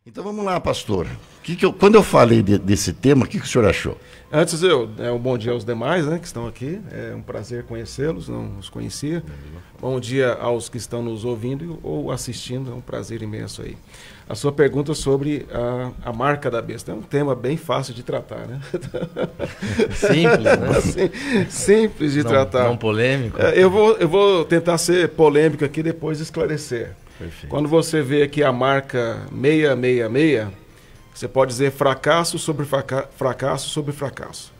Então vamos lá, pastor. Quando eu falei desse tema, o que o senhor achou? Antes, um bom dia aos demais, né, que estão aqui. É um prazer conhecê-los, não os conhecia. Bom dia aos que estão nos ouvindo ou assistindo, é um prazer imenso aí. A sua pergunta sobre a marca da besta é um tema bem fácil de tratar, né? Simples, né? Simples de tratar. Não polêmico. Eu vou tentar ser polêmico aqui e depois esclarecer. Perfeito. Quando você vê aqui a marca 666, você pode dizer fracasso sobre fracasso sobre fracasso.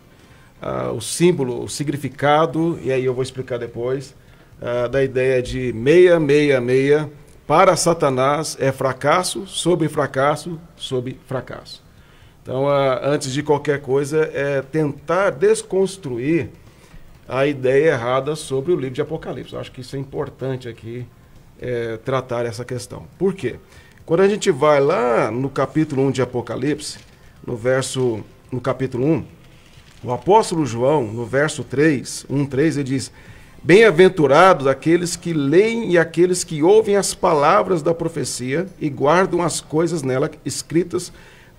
O símbolo, o significado, e aí eu vou explicar depois, da ideia de 666, para Satanás é fracasso sobre fracasso sobre fracasso. Então, antes de qualquer coisa, é tentar desconstruir a ideia errada sobre o livro de Apocalipse. Eu acho que isso é importante aqui, tratar essa questão. Por quê? Quando a gente vai lá no capítulo 1 de Apocalipse, no capítulo 1, o apóstolo João, no verso 3, 1:3, ele diz: bem-aventurados aqueles que leem e aqueles que ouvem as palavras da profecia e guardam as coisas nela escritas,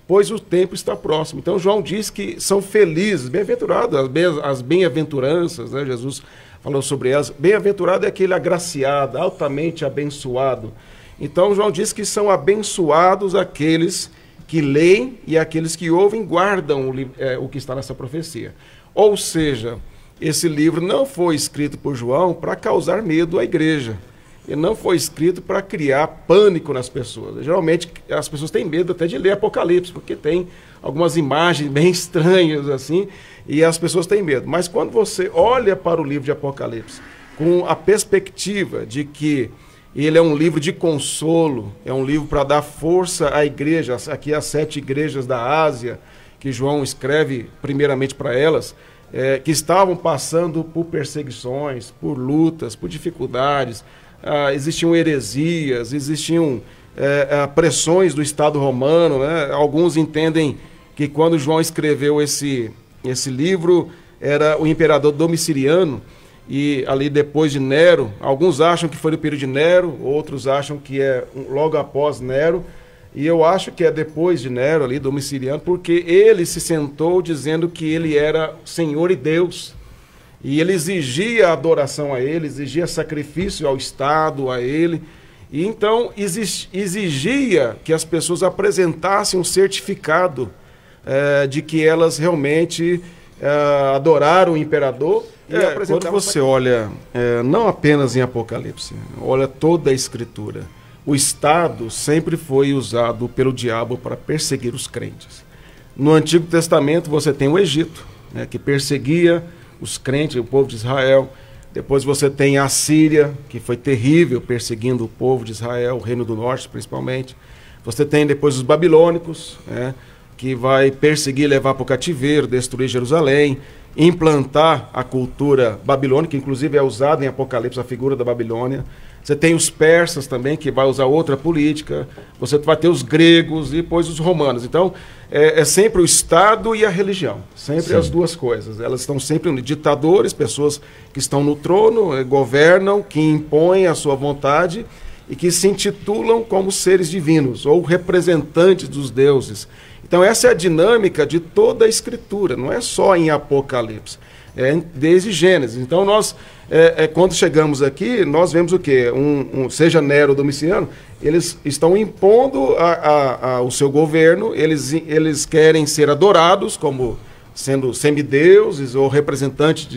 pois o tempo está próximo. Então João diz que são felizes, bem-aventurados, as bem-aventuranças, né? Jesus falou sobre elas. Bem-aventurado é aquele agraciado, altamente abençoado. Então João diz que são abençoados aqueles que leem e aqueles que ouvem guardam o que está nessa profecia. Ou seja, esse livro não foi escrito por João para causar medo à igreja. Ele não foi escrito para criar pânico nas pessoas. Geralmente as pessoas têm medo até de ler Apocalipse, porque tem algumas imagens bem estranhas assim, e as pessoas têm medo. Mas quando você olha para o livro de Apocalipse com a perspectiva de que ele é um livro de consolo, é um livro para dar força à igreja, aqui as 7 igrejas da Ásia, que João escreve primeiramente para elas, que estavam passando por perseguições, por lutas, por dificuldades, existiam heresias, existiam pressões do Estado romano, né? Alguns entendem que quando João escreveu esse livro, era o imperador Domiciano, e ali depois de Nero, alguns acham que foi no período de Nero, outros acham que é logo após Nero, e eu acho que é depois de Nero, ali, Domiciano, porque ele se sentou dizendo que ele era Senhor e Deus, e ele exigia adoração a ele, exigia sacrifício ao Estado, a ele, e então exigia que as pessoas apresentassem um certificado de que elas realmente adoraram o imperador. Quando você olha, não apenas em Apocalipse, olha toda a Escritura, o Estado sempre foi usado pelo diabo para perseguir os crentes. No Antigo Testamento você tem o Egito, né, que perseguia os crentes, o povo de Israel. Depois você tem a Síria, que foi terrível, perseguindo o povo de Israel, o Reino do Norte principalmente. Você tem depois os babilônicos, né, que vai perseguir, levar para o cativeiro, destruir Jerusalém, implantar a cultura babilônica, inclusive é usada em Apocalipse a figura da Babilônia. Você tem os persas também, que vai usar outra política. Você vai ter os gregos e depois os romanos. Então, é sempre o Estado e a religião. Sempre Sim. As duas coisas. Elas estão sempre ditadores, pessoas que estão no trono, governam, que impõem a sua vontade e que se intitulam como seres divinos ou representantes dos deuses. Então, essa é a dinâmica de toda a Escritura, não é só em Apocalipse. Desde Gênesis. Então nós, quando chegamos aqui, nós vemos o quê? Seja Nero ou Domiciano, eles estão impondo o seu governo, eles querem ser adorados como sendo semideuses ou representantes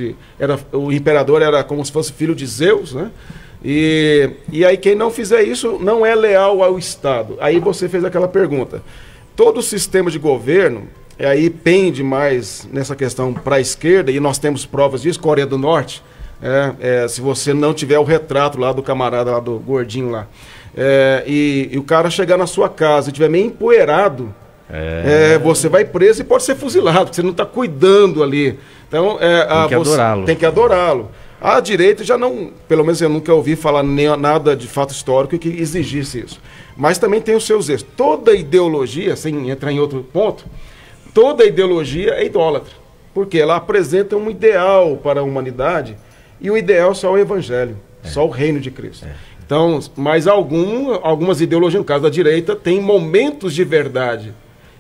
o imperador era como se fosse filho de Zeus, né? E aí quem não fizer isso não é leal ao Estado. Aí você fez aquela pergunta. Todo o sistema de governo aí pende mais nessa questão para a esquerda, e nós temos provas disso, Coreia do Norte, se você não tiver o retrato lá do camarada, lá do gordinho lá, e o cara chegar na sua casa e estiver meio empoeirado, você vai preso e pode ser fuzilado, porque você não está cuidando ali. Então, tem que adorá-lo. A direita já não, pelo menos eu nunca ouvi falar nada de fato histórico que exigisse isso. Mas também tem os seus erros. Toda ideologia, sem entrar em outro ponto, toda ideologia é idólatra, porque ela apresenta um ideal para a humanidade, e o ideal só é o Evangelho, só o reino de Cristo. Então, mas algumas ideologias, no caso da direita, têm momentos de verdade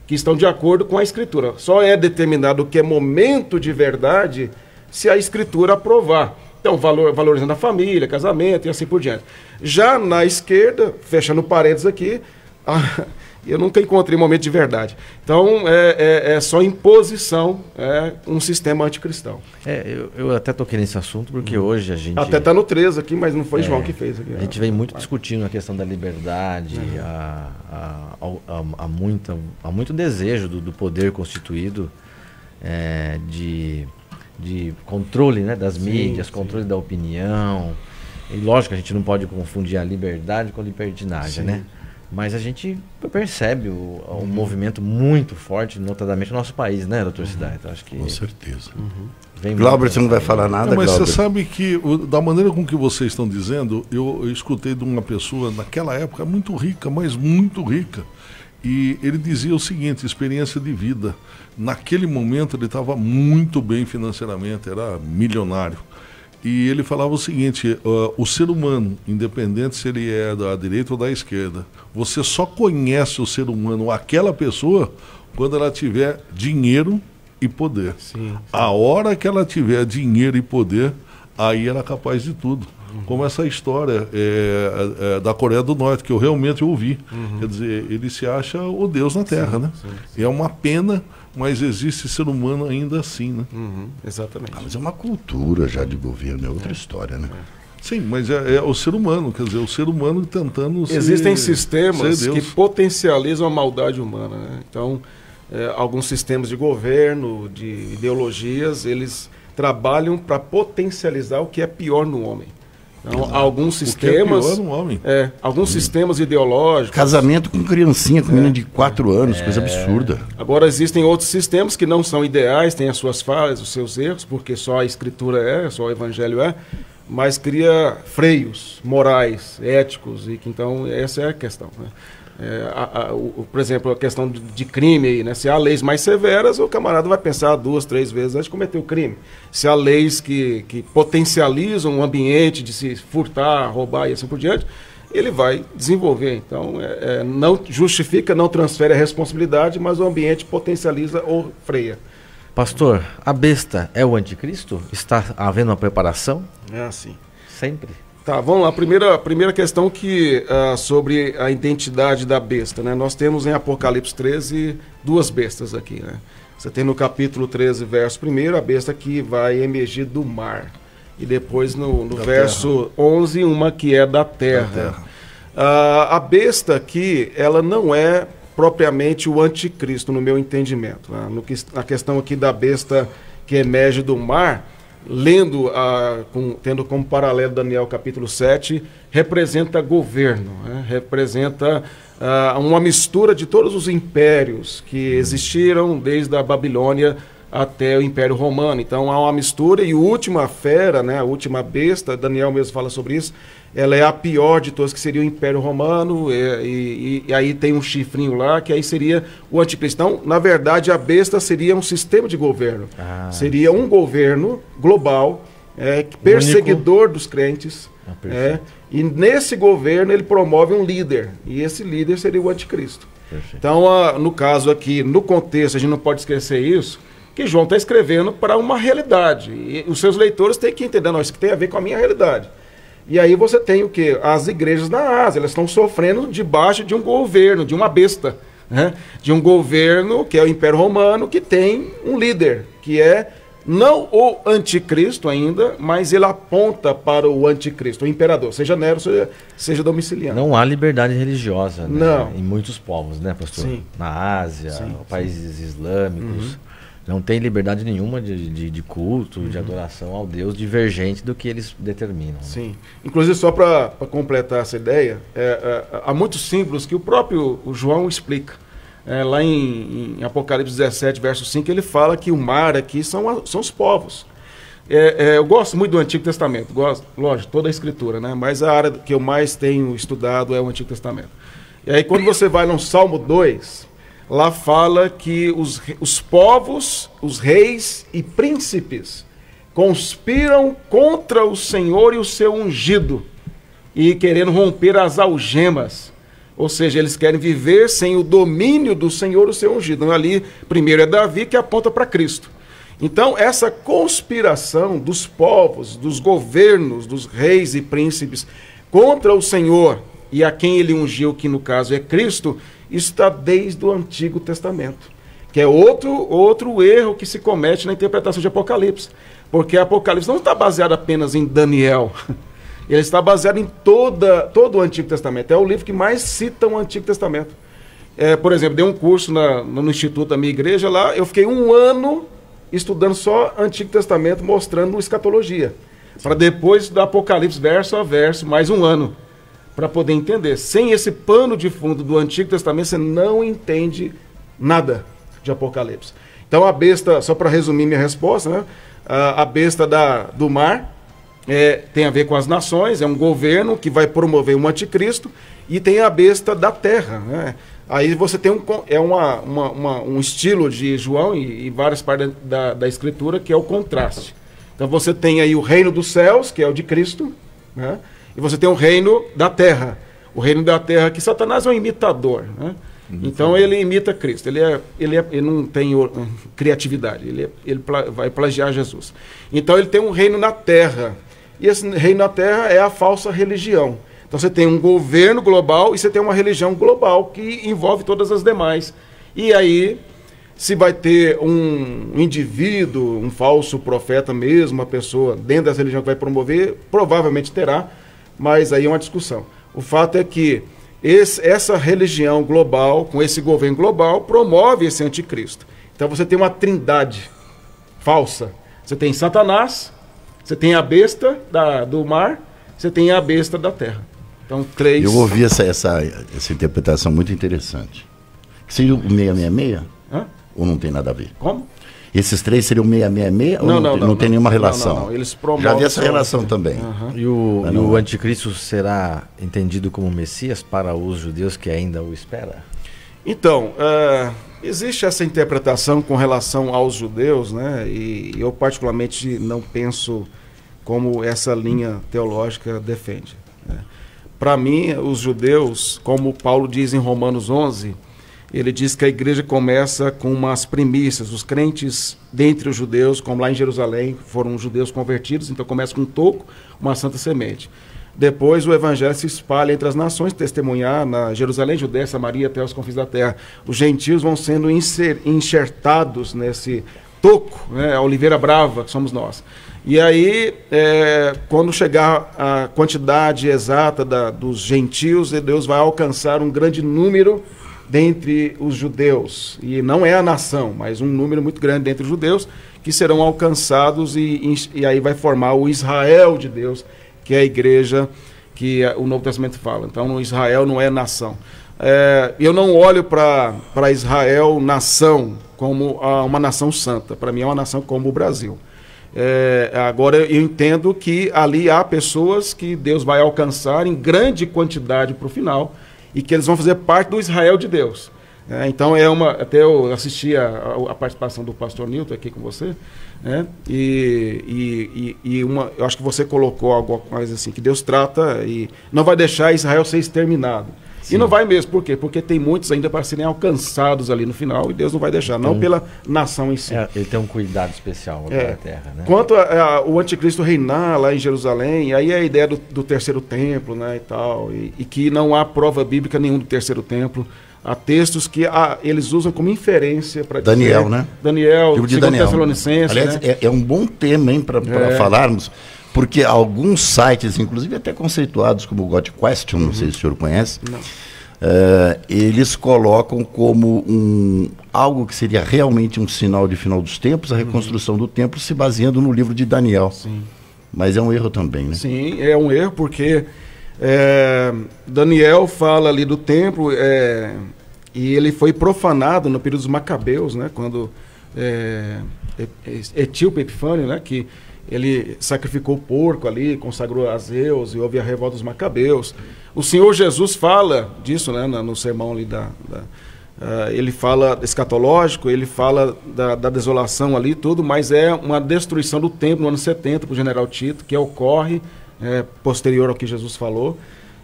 que estão de acordo com a Escritura. Só é determinado o que é momento de verdade se a Escritura aprovar. Então, valorizando a família, casamento e assim por diante. Já na esquerda, fechando parênteses aqui, eu nunca encontrei momento de verdade. Então, é só imposição, um sistema anticristão. Eu até toquei nesse assunto, porque hoje a gente... Até está no 13 aqui, mas não foi João que fez aqui. A gente vem muito discutindo a questão da liberdade, há muito desejo do poder constituído de controle, né, das mídias, controle da opinião. E lógico, a gente não pode confundir a liberdade com a libertinagem, né? Mas a gente percebe um movimento muito forte, notadamente no nosso país, né, doutor Siddhartha? Então, acho que com certeza. Glauber, você não vai falar nada, mas Glauber? Você sabe que, da maneira com que vocês estão dizendo, eu escutei de uma pessoa, naquela época, muito rica, mas muito rica. E ele dizia o seguinte, experiência de vida. Naquele momento ele estava muito bem financeiramente, era milionário. E ele falava o seguinte, o ser humano, independente se ele é da direita ou da esquerda, você só conhece o ser humano, aquela pessoa, quando ela tiver dinheiro e poder. Sim. A hora que ela tiver dinheiro e poder, aí ela é capaz de tudo. Como essa história da Coreia do Norte, que eu realmente ouvi. Quer dizer, ele se acha o Deus na Terra, né? Sim. É uma pena, mas existe ser humano ainda assim, né? Exatamente. Mas é uma cultura já de governo, é outra história, né? Sim, mas é o ser humano, quer dizer, o ser humano tentando Existem sistemas que potencializam a maldade humana, né? Então, alguns sistemas de governo, de ideologias, eles trabalham para potencializar o que é pior no homem. Então, alguns sistemas, o que é pior no homem. Alguns sistemas ideológicos. Casamento com criancinha, com menina de 4 anos, coisa absurda. Agora, existem outros sistemas que não são ideais, têm as suas falhas, os seus erros, porque só a Escritura só o Evangelho mas cria freios morais, éticos, e que então essa é a questão, né? Por exemplo, a questão de crime aí, né? Se há leis mais severas, o camarada vai pensar 2, 3 vezes antes de cometer o crime. Se há leis que potencializam o ambiente de se furtar, roubar e assim por diante, ele vai desenvolver. Então, não justifica, não transfere a responsabilidade, mas o ambiente potencializa ou freia. Pastor, a besta é o anticristo? Está havendo uma preparação? É assim. Sempre? Tá, vamos lá. Primeira questão sobre a identidade da besta, né? Nós temos em Apocalipse 13 2 bestas aqui, né? Você tem no capítulo 13, verso 1, a besta que vai emergir do mar. E depois no verso 11, uma que é da terra. A besta aqui, ela não é propriamente o anticristo, no meu entendimento, né? Na questão aqui da besta que emerge do mar, tendo como paralelo Daniel capítulo 7, representa governo, né? Representa uma mistura de todos os impérios que existiram desde a Babilônia até o Império Romano. Então há uma mistura, e a última fera, né, a última besta, Daniel mesmo fala sobre isso, ela é a pior de todas, que seria o Império Romano, e aí tem um chifrinho lá, que aí seria o anticristo. Então, na verdade, a besta seria um sistema de governo. Seria um governo global, perseguidor dos crentes. E nesse governo ele promove um líder, e esse líder seria o anticristo. Perfeito. Então, no caso aqui, no contexto, a gente não pode esquecer isso, que João está escrevendo para uma realidade, e os seus leitores têm que entender, não, isso que tem a ver com a minha realidade. E aí você tem o quê? As igrejas da Ásia, elas estão sofrendo debaixo de um governo, de uma besta, né? De um governo, que é o Império Romano, que tem um líder, que é não o anticristo ainda, mas ele aponta para o anticristo, o imperador, seja Nero, seja Domiciliano. Não há liberdade religiosa, né? Não. Em muitos povos, né, pastor? Sim. Na Ásia, países islâmicos. Não tem liberdade nenhuma de culto, de adoração ao Deus, divergente do que eles determinam. Né? Sim. Inclusive, só para completar essa ideia, há muitos símbolos que o próprio João explica. Lá em Apocalipse 17, verso 5, ele fala que o mar aqui são os povos. Eu gosto muito do Antigo Testamento, lógico, toda a Escritura, né? Mas a área que eu mais tenho estudado é o Antigo Testamento. E aí, quando você vai no Salmo 2... lá fala que os povos, os reis e príncipes conspiram contra o Senhor e o seu ungido. e querendo romper as algemas. Ou seja, eles querem viver sem o domínio do Senhor, o seu ungido. Então, ali, primeiro é Davi, que aponta para Cristo. Então, essa conspiração dos povos, dos governos, dos reis e príncipes contra o Senhor e a quem ele ungiu, que no caso é Cristo, está desde o Antigo Testamento, que é outro erro que se comete na interpretação de Apocalipse. Porque Apocalipse não está baseado apenas em Daniel, ele está baseado em todo o Antigo Testamento. É o livro que mais cita o Antigo Testamento. Por exemplo, dei um curso no Instituto da minha igreja lá, eu fiquei 1 ano estudando só Antigo Testamento, mostrando escatologia, para depois estudar Apocalipse verso a verso, mais 1 ano, para poder entender. Sem esse pano de fundo do Antigo Testamento, você não entende nada de Apocalipse. Então a besta, só para resumir minha resposta, né? A besta do mar tem a ver com as nações, é um governo que vai promover um anticristo, e tem a besta da terra, né? Aí você tem um estilo de João e várias partes da Escritura, que é o contraste. Então você tem aí o reino dos céus, que é o de Cristo, né? E você tem o reino da terra. O reino da terra, que Satanás é um imitador, né? Então ele imita Cristo, ele não tem criatividade, ele vai plagiar Jesus. Então ele tem um reino na terra, e esse reino na terra é a falsa religião. Então você tem um governo global e você tem uma religião global que envolve todas as demais. E aí, se vai ter um indivíduo, um falso profeta mesmo, uma pessoa dentro dessa religião que vai promover, provavelmente terá, mas aí é uma discussão. O fato é que essa religião global, com esse governo global, promove esse anticristo. Então você tem uma trindade falsa. Você tem Satanás, você tem a besta do mar, você tem a besta da terra. Então, 3... Eu ouvi essa interpretação muito interessante. Seria o 666? Hã? Ou não tem nada a ver? Como? Esses 3 seriam 666 ou não tem nenhuma relação? Não. Eles promovem. Já vi essa relação também. E o anticristo será entendido como Messias para os judeus que ainda o esperam? Então, existe essa interpretação com relação aos judeus, né? E eu particularmente não penso como essa linha teológica defende, né? Para mim, os judeus, como Paulo diz em Romanos 11, ele diz que a igreja começa com umas primícias. Os crentes dentre os judeus, como lá em Jerusalém, foram judeus convertidos, então começa com um toco, uma santa semente. Depois o evangelho se espalha entre as nações, testemunhar na Jerusalém, Judéia, Samaria, até os confins da terra. Os gentios vão sendo enxertados nesse toco, né, a oliveira brava, que somos nós. E aí, quando chegar a quantidade exata dos gentios, Deus vai alcançar um grande número dentre os judeus. E não é a nação, mas um número muito grande dentre os judeus, que serão alcançados e aí vai formar o Israel de Deus, que é a igreja que o Novo Testamento fala. Então, o Israel não é nação. Eu não olho para Israel, nação, como uma nação santa. Para mim é uma nação como o Brasil. Agora eu entendo que ali há pessoas que Deus vai alcançar em grande quantidade para o final e que eles vão fazer parte do Israel de Deus. Então até eu assisti a participação do pastor Nilton aqui com você, né? Eu acho que você colocou algo mais assim, que Deus trata e não vai deixar Israel ser exterminado. Sim. E não vai mesmo, por quê? Porque tem muitos ainda para serem alcançados ali no final e Deus não vai deixar, não pela nação em si. Ele tem um cuidado especial para a terra, né? Quanto o anticristo reinar lá em Jerusalém, aí é a ideia do terceiro templo, né, e tal, e que não há prova bíblica nenhuma do terceiro templo. Há textos que eles usam como inferência para Daniel, dizer, né? Daniel, Livro de segundo Daniel. Tessalonicenses. Aliás, né? é um bom tema, hein, para falarmos, porque alguns sites, inclusive até conceituados como o God Question, não sei se o senhor conhece, eles colocam como algo que seria realmente um sinal de final dos tempos, a reconstrução do templo, se baseando no livro de Daniel. Sim. Mas é um erro também, né? Sim, é um erro porque Daniel fala ali do templo e ele foi profanado no período dos Macabeus, né? Quando Etíope Epifânio, né? Que ele sacrificou o porco ali, consagrou a Zeus e houve a revolta dos Macabeus. O Senhor Jesus fala disso, né? No sermão ali ele fala escatológico, ele fala da desolação ali e tudo, mas é uma destruição do templo no ano 70 para o general Tito, que ocorre posterior ao que Jesus falou.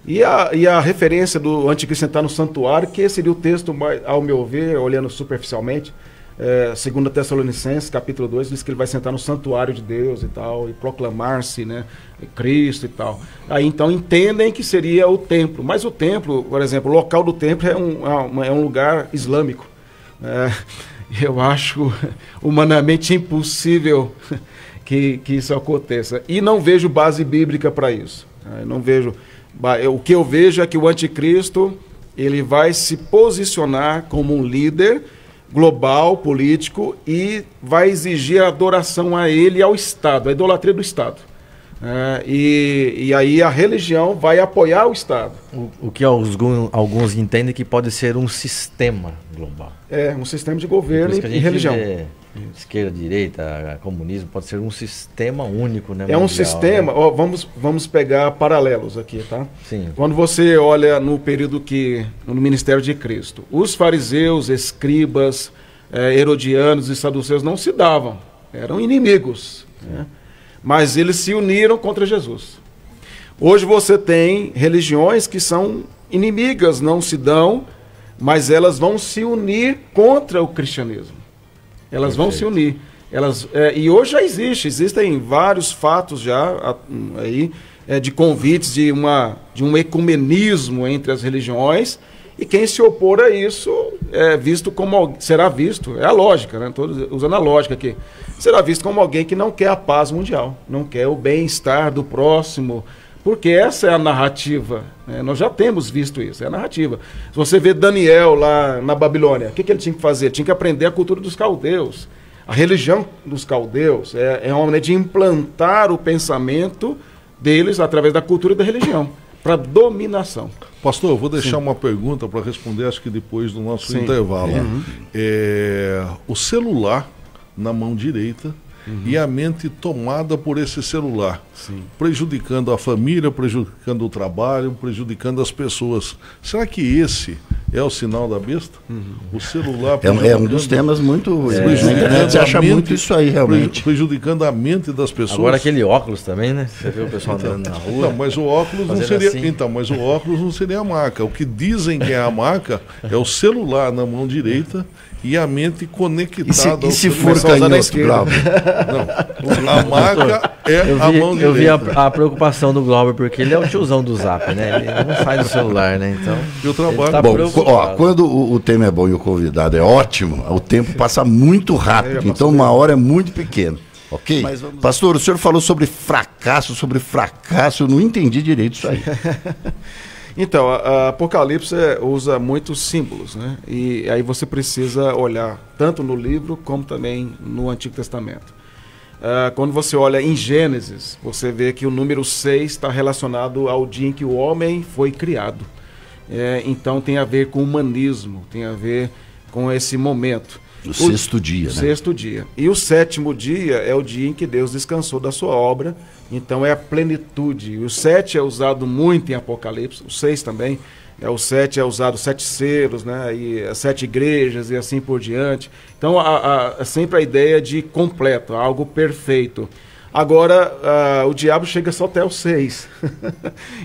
E a referência do anticristo sentar no santuário, que seria o texto, ao meu ver, olhando superficialmente, 2 Tessalonicenses, capítulo 2, diz que ele vai sentar no santuário de Deus e tal, e proclamar-se, né, Cristo e tal. Aí então entendem que seria o templo, mas o templo, por exemplo, o local do templo é um lugar islâmico. Eu acho humanamente impossível que isso aconteça. E não vejo base bíblica para isso. Não vejo. O que eu vejo é que o anticristo ele vai se posicionar como um líder global, político, e vai exigir a adoração a ele e ao Estado, a idolatria do Estado. E aí a religião vai apoiar o Estado. O que alguns entendem que pode ser um sistema global. Um sistema de governo e religião. Esquerda, direita, comunismo, pode ser um sistema único, né? Um sistema, né? Vamos pegar paralelos aqui, tá? Sim. Quando você olha no período no ministério de Cristo, os fariseus, escribas, herodianos e saduceus não se davam, eram inimigos, né? Mas eles se uniram contra Jesus. Hoje você tem religiões que são inimigas, não se dão, mas elas vão se unir contra o cristianismo. Elas vão se unir. E hoje já existem vários fatos já aí, de convites de um ecumenismo entre as religiões, e quem se opor a isso será visto, é a lógica, né? Estou usando a lógica aqui, será visto como alguém que não quer a paz mundial, não quer o bem-estar do próximo, porque essa é a narrativa, né? Nós já temos visto isso, é a narrativa. Se você vê Daniel lá na Babilônia, o que ele tinha que fazer? Tinha que aprender a cultura dos caldeus, a religião dos caldeus, é uma maneira de implantar o pensamento deles através da cultura e da religião, para dominação. Pastor, eu vou deixar uma pergunta para responder, acho que depois do nosso intervalo. O celular na mão direita, e a mente tomada por esse celular, prejudicando a família, prejudicando o trabalho, prejudicando as pessoas. Será que esse é o sinal da besta? O celular é um dos temas muito... Você acha muito isso aí, realmente. Prejudicando a mente das pessoas. Agora aquele óculos também, né? Você vê o pessoal andando na rua. Não, mas o óculos não seria... Assim. Então, mas o óculos não seria a marca. O que dizem que é a marca é o celular na mão direita e a mente conectada. E se for canhoto, Glauber? Não, a marca é a mão direita. Eu vi a preocupação do Glauber, porque ele é o tiozão do Zap, né? Ele não sai do celular, né? Então, eu trabalho. Tá quando o tema é bom e o convidado é ótimo, o tempo passa muito rápido. Então uma hora é muito pequena. Ok? Pastor, o senhor falou sobre fracasso, eu não entendi direito isso aí. Então, a Apocalipse usa muitos símbolos, né? E aí você precisa olhar tanto no livro como também no Antigo Testamento. Quando você olha em Gênesis, você vê que o número 6 está relacionado ao dia em que o homem foi criado. Então tem a ver com o humanismo, tem a ver com esse momento. O sexto dia, né? Sexto dia. E o sétimo dia é o dia em que Deus descansou da sua obra, então é a plenitude. E o 7 é usado muito em Apocalipse, o 6 também. O 7 é usado 7 selos, né? E as 7 igrejas e assim por diante. Então sempre a ideia de completo, algo perfeito. Agora, o diabo chega só até o 6.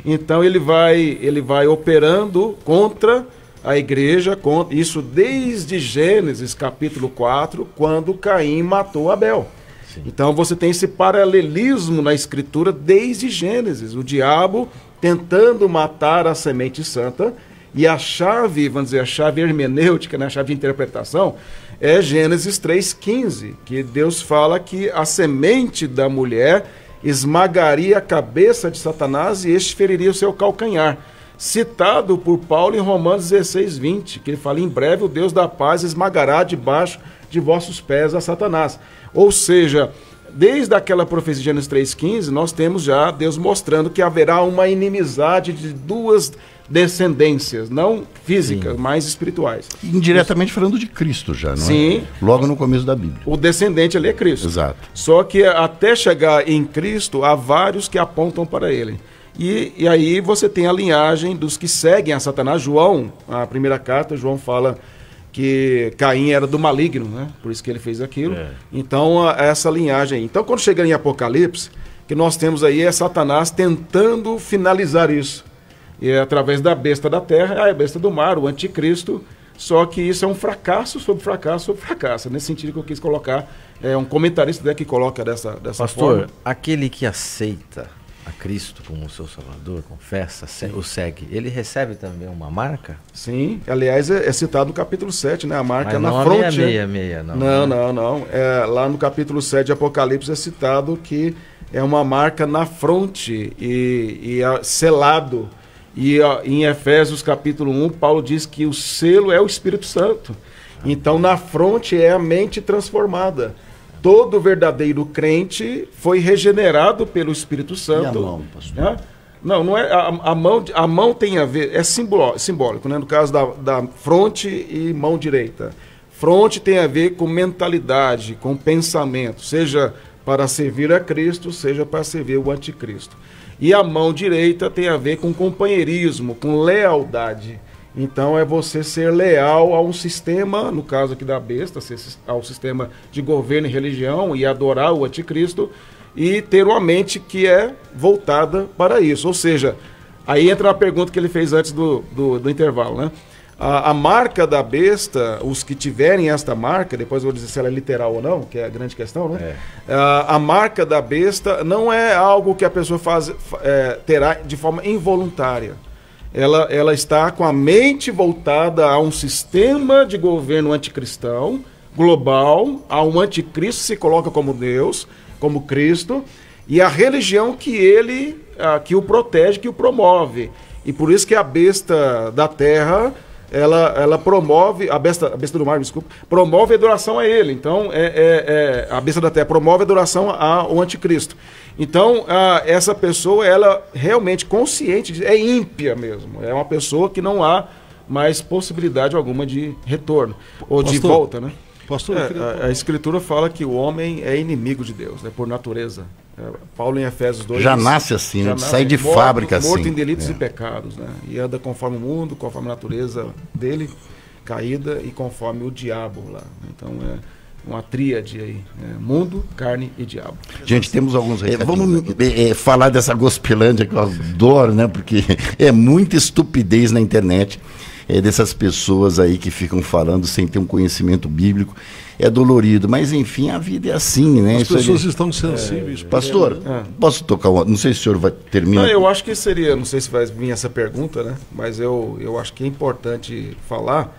Então ele vai operando contra a igreja, isso desde Gênesis capítulo 4, quando Caim matou Abel. Sim. Então você tem esse paralelismo na escritura desde Gênesis, o diabo tentando matar a semente santa, e a chave, vamos dizer, a chave hermenêutica, né, a chave de interpretação, é Gênesis 3,15, que Deus fala que a semente da mulher esmagaria a cabeça de Satanás e este feriria o seu calcanhar. Citado por Paulo em Romanos 16:20, que ele fala: em breve o Deus da paz esmagará debaixo de vossos pés a Satanás. Ou seja, desde aquela profecia de Gênesis 3,15, nós temos já Deus mostrando que haverá uma inimizade de duas descendências, não físicas, sim, mas espirituais. Indiretamente falando de Cristo já, não sim, é? Logo no começo da Bíblia. O descendente ali é Cristo. Exato. Só que até chegar em Cristo, há vários que apontam para ele. E aí você tem a linhagem dos que seguem a Satanás. João, a primeira carta, João fala que Caim era do maligno, né? Por isso que ele fez aquilo. Então, essa linhagem. Então, quando chega em Apocalipse, que nós temos aí é Satanás tentando finalizar isso. E é através da besta da terra, a besta do mar, o anticristo. Só que isso é um fracasso sobre fracasso sobre fracasso. Nesse sentido que eu quis colocar, um comentarista que coloca dessa Pastor, forma. aquele que aceita a Cristo como seu Salvador, confessa, o segue, ele recebe também uma marca? Sim, aliás, é citado no capítulo 7, né? A marca Mas na não fronte. A 666, não. Lá no capítulo 7 de Apocalipse é citado que é uma marca na fronte e selado. E em Efésios capítulo 1, Paulo diz que o selo é o Espírito Santo. Então, na fronte é a mente transformada. Todo verdadeiro crente foi regenerado pelo Espírito Santo. E a mão, pastor? Não é. A mão tem a ver, é simbólico, né? No caso da fronte e mão direita. Fronte tem a ver com mentalidade, com pensamento, seja para servir a Cristo, seja para servir o anticristo. E a mão direita tem a ver com companheirismo, com lealdade. Então é você ser leal a um sistema, no caso aqui da besta, ao sistema de governo e religião, e adorar o anticristo, e ter uma mente que é voltada para isso. Ou seja, aí entra a pergunta que ele fez antes do intervalo, né? A marca da besta, os que tiverem esta marca, depois eu vou dizer se ela é literal ou não, que é a grande questão, né? A marca da besta não é algo que a pessoa terá de forma involuntária. Ela está com a mente voltada a um sistema de governo anticristão, global, a um anticristo se coloca como Deus, como Cristo, e a religião que o protege, que o promove. E por isso que a besta da terra, ela promove, a besta do mar, desculpa, promove a adoração a ele. Então, a besta da terra promove a adoração ao anticristo. Então, essa pessoa, ela realmente consciente, é ímpia mesmo. É uma pessoa que não há mais possibilidade alguma de retorno, ou de volta, né? Pastor, a Escritura fala que o homem é inimigo de Deus, né, por natureza. Paulo em Efésios 2 já nasce assim, sai de fábrica assim. Morto em delitos e pecados, né? E anda conforme o mundo, conforme a natureza dele, caída, e conforme o diabo lá. Então uma tríade aí, mundo, carne e diabo. Gente, temos alguns vamos falar dessa gospelândia que eu adoro, né? Porque é muita estupidez na internet. Dessas pessoas aí que ficam falando sem ter um conhecimento bíblico. É dolorido, mas enfim, a vida é assim, né? As pessoas estão sensíveis. Pastor, posso tocar não sei se o senhor vai terminar. Eu acho que seria, não sei se vai vir essa pergunta, né? Mas eu acho que é importante falar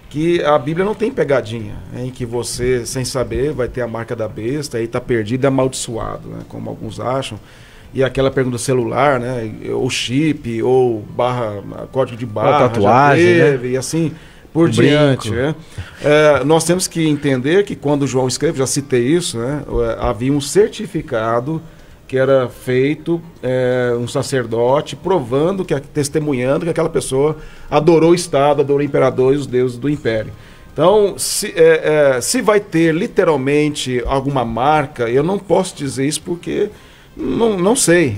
que a Bíblia não tem pegadinha, em que você, sem saber, vai ter a marca da besta e está perdido e amaldiçoado, né? Como alguns acham. E aquela pergunta celular, né? Ou chip, ou código de barra, tatuagem, né? E assim por diante. Né? Nós temos que entender que quando João escreve, já citei isso, né? Havia um certificado que era feito, um sacerdote, testemunhando que aquela pessoa adorou o Estado, adorou o imperador e os deuses do império. Então, se vai ter literalmente alguma marca, eu não posso dizer isso porque não sei.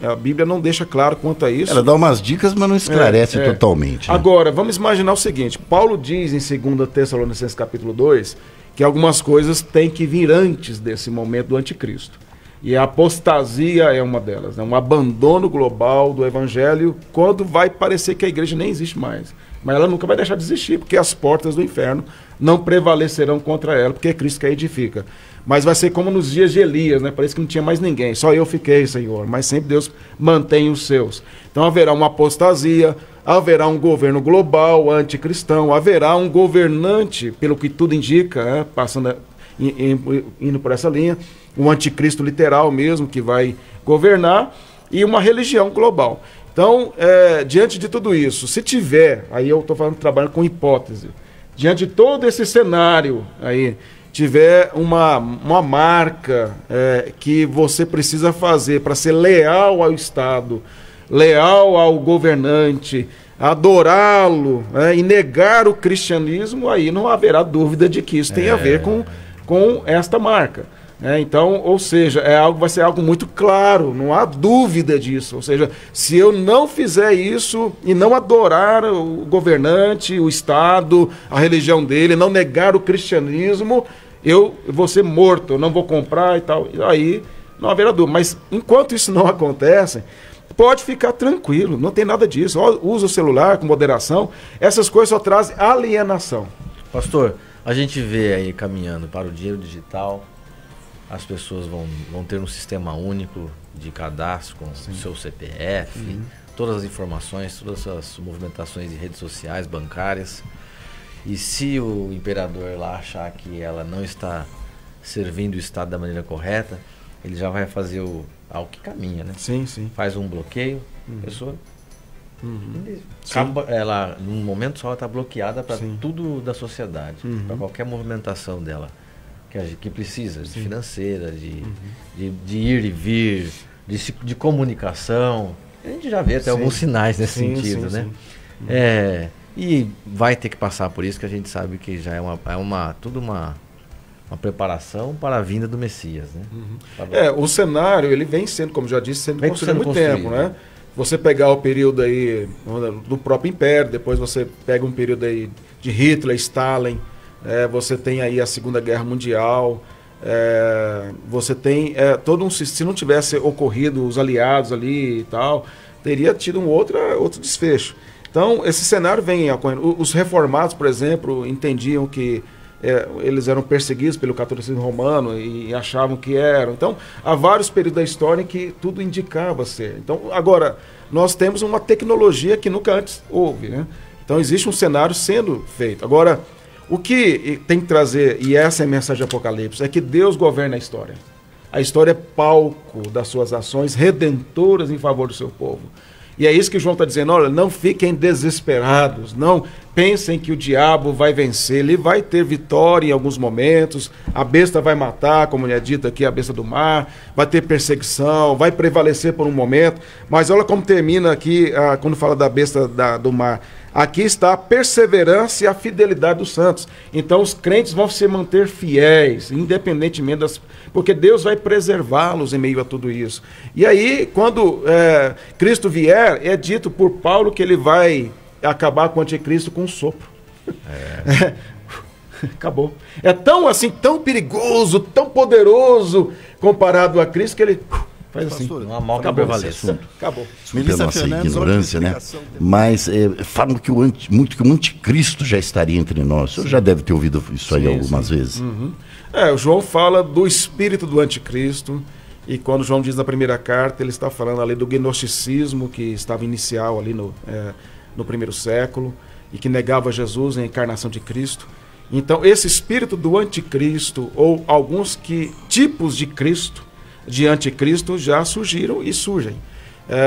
A Bíblia não deixa claro quanto a isso. Ela dá umas dicas, mas não esclarece totalmente. Né? Agora, vamos imaginar o seguinte. Paulo diz em 2 Tessalonicenses capítulo 2 que algumas coisas têm que vir antes desse momento do anticristo. E a apostasia é uma delas, né? Um abandono global do evangelho, quando vai parecer que a igreja nem existe mais. Mas ela nunca vai deixar de existir, porque as portas do inferno não prevalecerão contra ela, porque é Cristo que a edifica. Mas vai ser como nos dias de Elias, né? Parece que não tinha mais ninguém, só eu fiquei, Senhor. Mas sempre Deus mantém os seus. Então haverá uma apostasia, haverá um governo global, anticristão, haverá um governante, pelo que tudo indica, né? Indo por essa linha, um anticristo literal mesmo, que vai governar, e uma religião global. Então, diante de tudo isso, se tiver, aí eu estou falando trabalho com hipótese, diante de todo esse cenário aí, tiver uma marca que você precisa fazer para ser leal ao Estado, leal ao governante, adorá-lo, e negar o cristianismo, aí não haverá dúvida de que isso tem a ver com esta marca. Então, ou seja, vai ser algo muito claro, não há dúvida disso. Ou seja, se eu não fizer isso e não adorar o governante, o Estado, a religião dele, não negar o cristianismo, eu vou ser morto, eu não vou comprar e tal. E aí não haverá dúvida. Mas enquanto isso não acontece, pode ficar tranquilo, não tem nada disso. Usa o celular com moderação, essas coisas só trazem alienação. Pastor, a gente vê aí caminhando para o dinheiro digital, as pessoas vão ter um sistema único de cadastro com o seu CPF, todas as informações, todas as movimentações de redes sociais, bancárias. E se o imperador lá achar que ela não está servindo o Estado da maneira correta, ele já vai fazer algo que caminha, né? Sim, sim. Faz um bloqueio, a pessoa... Ela, num momento só, ela está bloqueada para tudo da sociedade, para qualquer movimentação dela, que precisa, de financeira, de ir e vir, de comunicação. A gente já vê até alguns sinais nesse sentido, né? E vai ter que passar por isso, que a gente sabe que já é tudo uma preparação para a vinda do Messias, né? O cenário, ele vem sendo, como já disse, sendo construído há muito tempo, né? Você pegar o período aí do próprio Império, depois você pega um período aí de Hitler, Stalin, você tem aí a Segunda Guerra Mundial, você tem todo se não tivesse ocorrido os aliados ali e tal, teria tido um outro desfecho. Então, esse cenário vem ocorrendo. Os reformados, por exemplo, entendiam que eles eram perseguidos pelo catolicismo romano e achavam que eram. Então, há vários períodos da história em que tudo indicava ser. Então, agora, nós temos uma tecnologia que nunca antes houve, né? Então, existe um cenário sendo feito. Agora, o que tem que trazer, e essa é a mensagem de Apocalipse, é que Deus governa a história. A história é palco das suas ações redentoras em favor do seu povo. E é isso que João está dizendo, olha, não fiquem desesperados, não pensem que o diabo vai vencer, ele vai ter vitória em alguns momentos, a besta vai matar, como é dito aqui, a besta do mar, vai ter perseguição, vai prevalecer por um momento, mas olha como termina aqui, quando fala da besta do mar, aqui está a perseverança e a fidelidade dos santos. Então os crentes vão se manter fiéis, independentemente porque Deus vai preservá-los em meio a tudo isso. E aí, quando Cristo vier, é dito por Paulo que ele vai acabar com o anticristo com um sopro. Acabou. É tão assim, tão perigoso, tão poderoso comparado a Cristo que ele faz assim. Uma mal que prevaleça. Acabou. Pela nossa ignorância, né? Mas falam que o anticristo já estaria entre nós. O senhor já deve ter ouvido isso aí algumas vezes. O João fala do espírito do anticristo, e quando João diz na primeira carta, ele está falando ali do gnosticismo que estava inicial ali no primeiro século, e que negava Jesus, a encarnação de Cristo. Então, esse espírito do anticristo, ou alguns tipos de Cristo, de anticristo, já surgiram e surgem.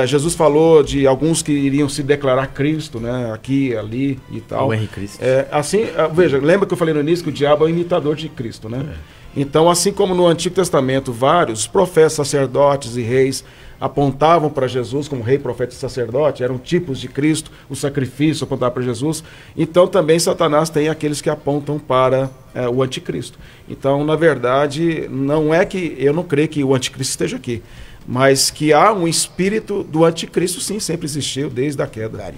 Jesus falou de alguns que iriam se declarar Cristo, né, aqui, ali e tal. O Henrique Cristo. Veja, lembra que eu falei no início que o diabo é o imitador de Cristo, né? Então, assim como no Antigo Testamento, vários profetas, sacerdotes e reis apontavam para Jesus como rei, profeta e sacerdote, eram tipos de Cristo, o sacrifício apontava para Jesus. Então, também Satanás tem aqueles que apontam para o anticristo. Então, na verdade, não é que eu não creio que o anticristo esteja aqui, mas que há um espírito do anticristo, sim, sempre existiu desde a queda.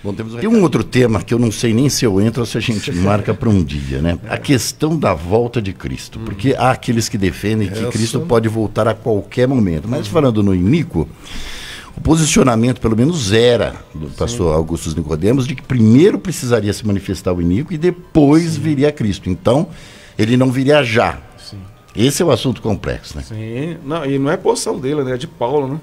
Bom, tem um outro tema que eu não sei nem se eu entro ou se a gente marca para um dia, né? A questão da volta de Cristo. Porque há aqueles que defendem que Cristo pode voltar a qualquer momento. Mas falando no iníquo, o posicionamento, pelo menos era, do pastor Augusto Nicodemos, de que primeiro precisaria se manifestar o iníquo e depois viria Cristo. Então, ele não viria já. Esse é o assunto complexo, né? Sim, e não é posição dele, né? É de Paulo,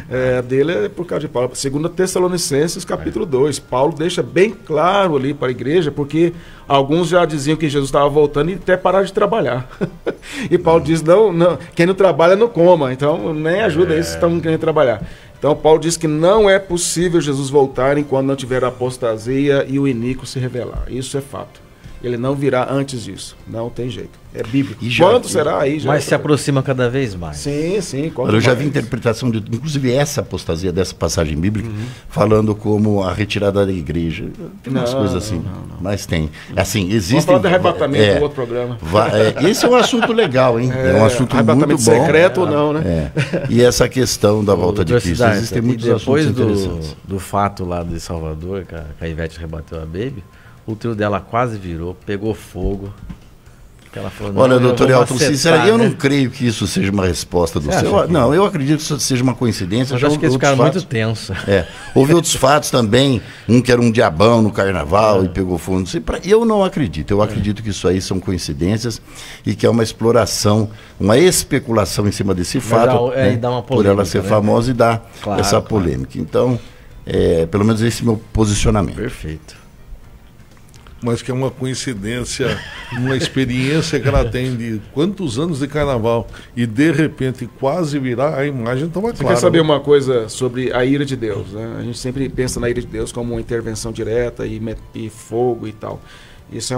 né? Dele é por causa de Paulo. 2 Tessalonicenses, capítulo 2. Paulo deixa bem claro ali para a igreja, porque alguns já diziam que Jesus estava voltando e até pararam de trabalhar. E Paulo diz, não, quem não trabalha não coma. Então, nem ajuda esses que estão querendo trabalhar. Então, Paulo diz que não é possível Jesus voltar enquanto não tiver a apostasia e o iníquo se revelar. Isso é fato. Ele não virá antes disso. Não tem jeito. É bíblico. Quando será aí? Mas se aproxima cada vez mais. Sim. Eu já vi interpretação, inclusive essa apostasia dessa passagem bíblica, falando como a retirada da igreja. Tem umas coisas assim. Não. Mas tem. Assim, existem... Vamos falar de arrebatamento no outro programa. Esse é um assunto legal, hein? É um assunto muito bom. Secreto ou não, né? E essa questão da volta de Cristo. Existem muitos assuntos interessantes. Depois do fato lá de Salvador, que a Ivete rebateu a Baby, o trio dela quase virou, pegou fogo. Ela falou, Olha, doutor eu vou Elton, macetar, sinceramente, eu né? não creio que isso seja uma resposta do Você céu. acha que- Não, eu acredito que isso seja uma coincidência. Mas Já acho que eles outros ficaram fatos- muito tensos. Houve outros fatos também, um que era um diabão no carnaval e pegou fogo, não sei, eu não acredito, eu acredito que isso aí são coincidências e que é uma exploração, uma especulação em cima desse fato, e dá uma por ela polêmica, ser né? famosa e dar Claro, essa claro. polêmica. Então, pelo menos esse é o meu posicionamento. Perfeito. Mas que é uma coincidência, uma experiência que ela tem de quantos anos de carnaval e de repente quase virar, a imagem estava Você clara. quer saber uma coisa sobre a ira de Deus, né? A gente sempre pensa na ira de Deus como uma intervenção direta e fogo e tal. Isso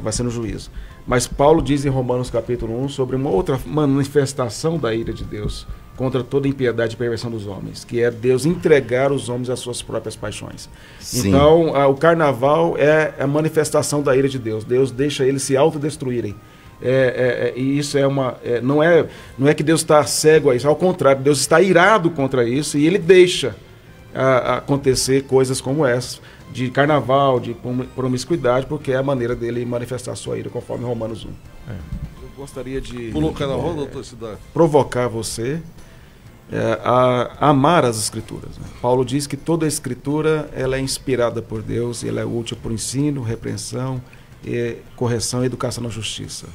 vai ser no juízo. Mas Paulo diz em Romanos capítulo 1 sobre uma outra manifestação da ira de Deus contra toda impiedade e perversão dos homens, que é Deus entregar os homens às suas próprias paixões. Sim. Então, o carnaval é a manifestação da ira de Deus. Deus deixa eles se autodestruírem. E isso não é que Deus está cego a isso, ao contrário, Deus está irado contra isso e ele deixa acontecer coisas como essas, de carnaval, de promiscuidade, porque é a maneira dele manifestar sua ira, conforme Romanos 1. Eu gostaria de Pulou o carnaval, doutor Cidade? provocar você a amar as Escrituras, né? Paulo diz que toda a Escritura ela é inspirada por Deus e ela é útil para o ensino, repreensão, correção e educação na justiça.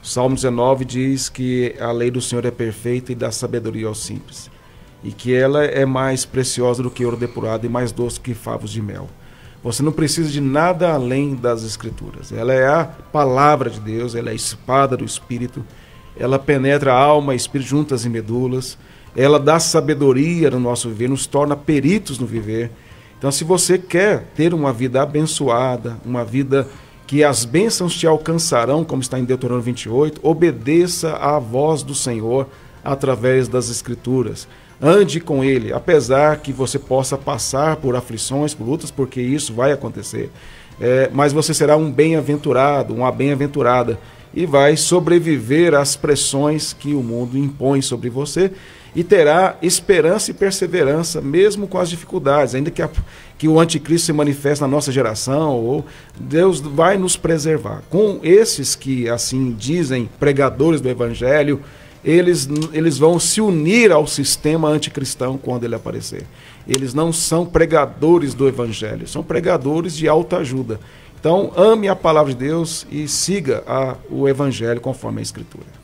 O Salmo 19 diz que a lei do Senhor é perfeita e dá sabedoria aos simples, e que ela é mais preciosa do que ouro depurado e mais doce que favos de mel. Você não precisa de nada além das Escrituras. Ela é a palavra de Deus, ela é a espada do Espírito, ela penetra a alma, espírito, juntas e medulas, ela dá sabedoria no nosso viver, nos torna peritos no viver. Então, se você quer ter uma vida abençoada, uma vida que as bênçãos te alcançarão, como está em Deuteronômio 28, obedeça à voz do Senhor através das Escrituras. Ande com Ele, apesar que você possa passar por aflições, por lutas, porque isso vai acontecer. Mas você será um bem-aventurado, uma bem-aventurada, e vai sobreviver às pressões que o mundo impõe sobre você, e terá esperança e perseverança, mesmo com as dificuldades, ainda que o anticristo se manifeste na nossa geração, ou Deus vai nos preservar. Com esses que assim dizem, pregadores do Evangelho, eles vão se unir ao sistema anticristão quando ele aparecer. Eles não são pregadores do Evangelho, são pregadores de autoajuda. Então, ame a palavra de Deus e siga o Evangelho conforme a Escritura.